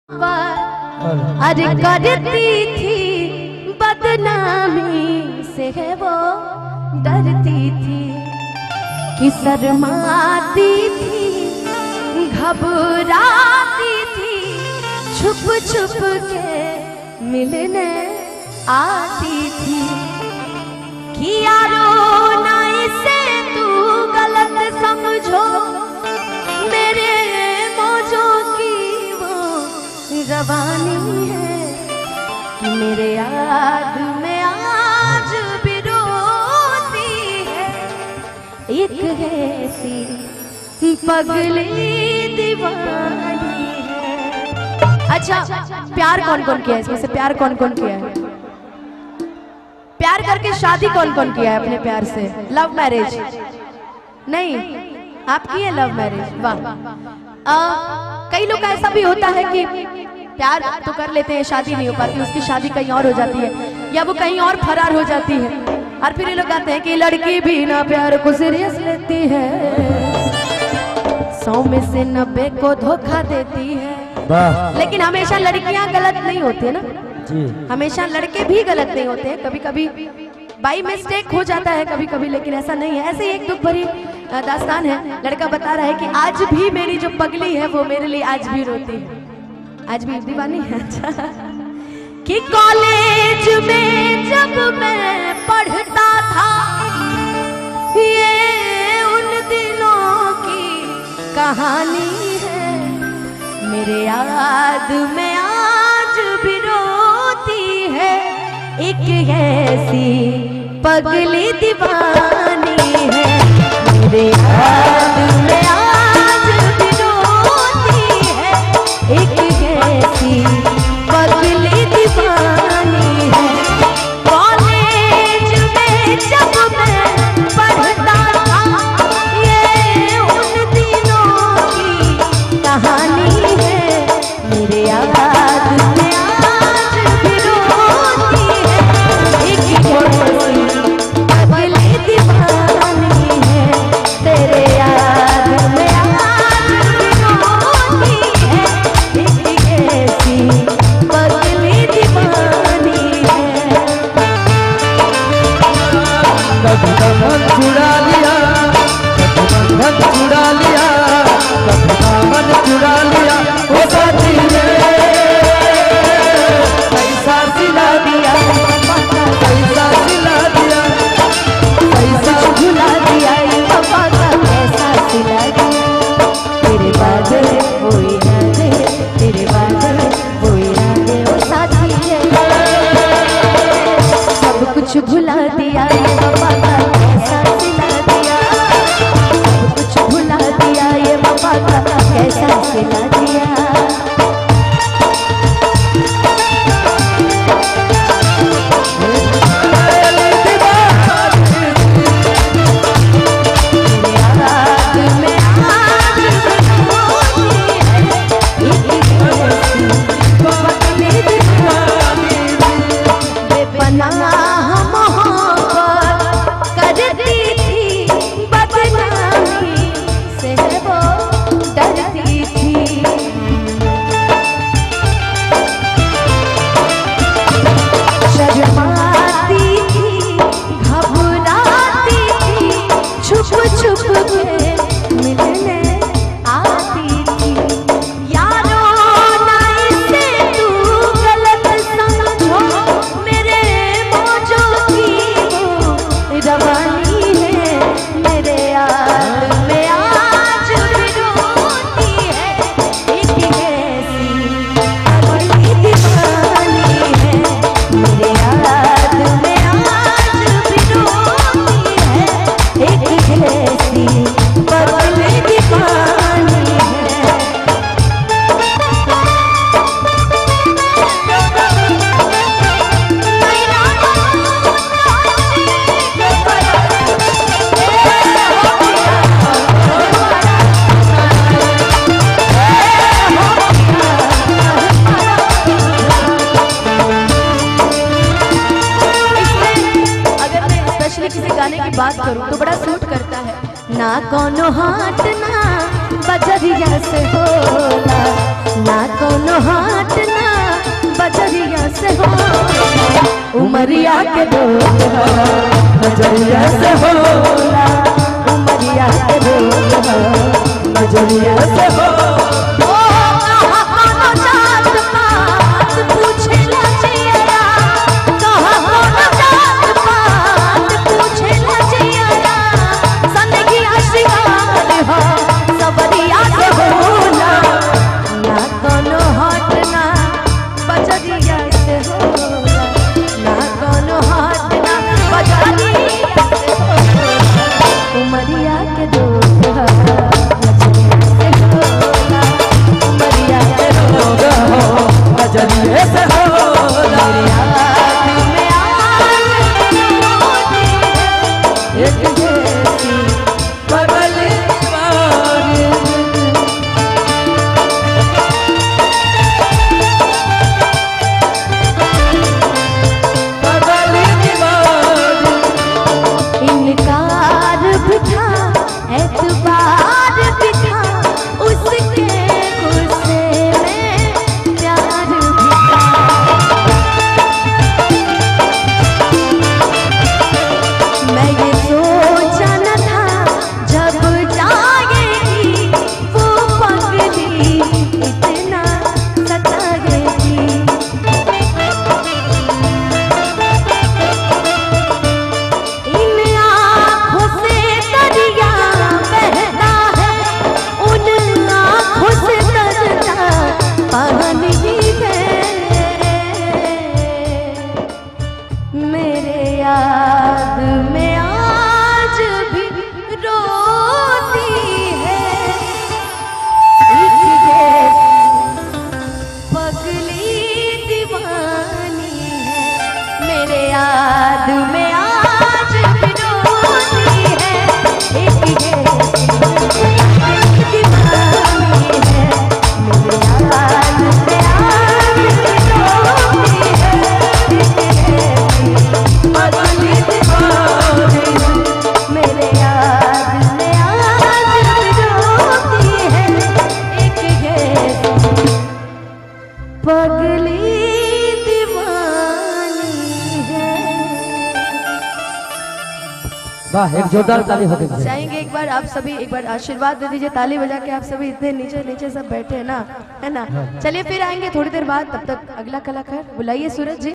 अरे करती थी बदनामी से है वो डरती थी कि शर्माती थी घबराती थी छुप छुप के मिलने आती थी कि यारो ना इसे तू गलत समझो मेरे मौजों की वो रवानी है कि मेरे याद में आज भी रोती है एक ऐसी पगली दीवानी है। अच्छा, प्यार कौन कौन किया है इसमें से? प्यार कौन कौन किया है? प्यार करके शादी कौन कौन किया है अपने प्यार से? लव मैरिज नहीं, आप किए लव मैरिज? वाह। कई लोग का ऐसा भी होता है कि प्यार तो कर लेते हैं, शादी नहीं हो पाती, उसकी शादी कहीं और हो जाती है या वो कहीं और फरार हो जाती है। और फिर ये लोग कहते हैं कि लड़की भी ना प्यार को सीरियस लेती है, 100 में से 90 को धोखा देती है। लेकिन हमेशा लड़कियां गलत नहीं होती है ना जी, हमेशा लड़के भी गलत नहीं होते हैं, कभी कभी बाई मिस्टेक हो जाता है कभी कभी, लेकिन ऐसा नहीं है। ऐसे ही एक दुख भरी दास्तान है। लड़का बता रहा है कि आज भी मेरी जो पगली है वो मेरे लिए आज भी रोती है, आज भी दीवानी है। अच्छा, कि कॉलेज में जब मैं पढ़ता था ये उन दिनों की कहानी है, मेरे याद में आज भी रोती है एक ऐसी पगली दीवानी है, मेरे याद में आज भी रोती है एक ऐसी पगली दीवानी है। कॉलेज में जब मैं पढ़ता था ये उन दिनों की कहानी है, मेरे याद में आज भी रोती है एक ऐसी पगली दीवानी है, तेरे याद में आज भी रोती है एक ऐसी पगली दीवानी है। कभी दामन चुरा लिया, कभी बंधन चुरा लिया, कभी दामन चुरा लिया, ओ साथी रे उमरिया के रोग हो नजरिया से होला, उमरिया के रोग हो नजरिया से हो। ओ कहाँ कोनो जात पात पूछेला जिया, कहाँ कोनो जात पात पूछेला जिया, संगिया शिकार हो सबरिया के होला, ना कोनो हटना बजरिया से होला, ना कोनो हटना बजरिया से होला, उमरिया के रोग हो उमरिया के रोग हो नजरिया से होला, एक जैसी बगल वाली बगल वाली। इनकार भी था एतबार भी था, उसके गुस्से में प्यार भी था। मैं ये सोचा न था जब जाएगी वो पगली इतना सताएगी। इन आँखों से दरिया बहता है, उन आँखों से तरता पानी है, मेरे याद में आज भी रोती है, एक जैसी पगली दीवानी है, मेरे याद में आज भी रोती है, एक जैसी दीवानी है, मेरे याद में आज भी रोती है, एक जैसी पगली दीवानी मेरे याद में आज भी रोती है, एक जैसी पगली दीवानी है। वाह, एक जोरदार ताली हो गई। चाहेंगे एक बार आप सभी एक बार आशीर्वाद दे दीजिए ताली बजा के, आप सभी इतने नीचे नीचे सब बैठे हैं ना, है ना। चलिए फिर आएंगे थोड़ी देर बाद, तब तक अगला कलाकार बुलाइए सूरज जी।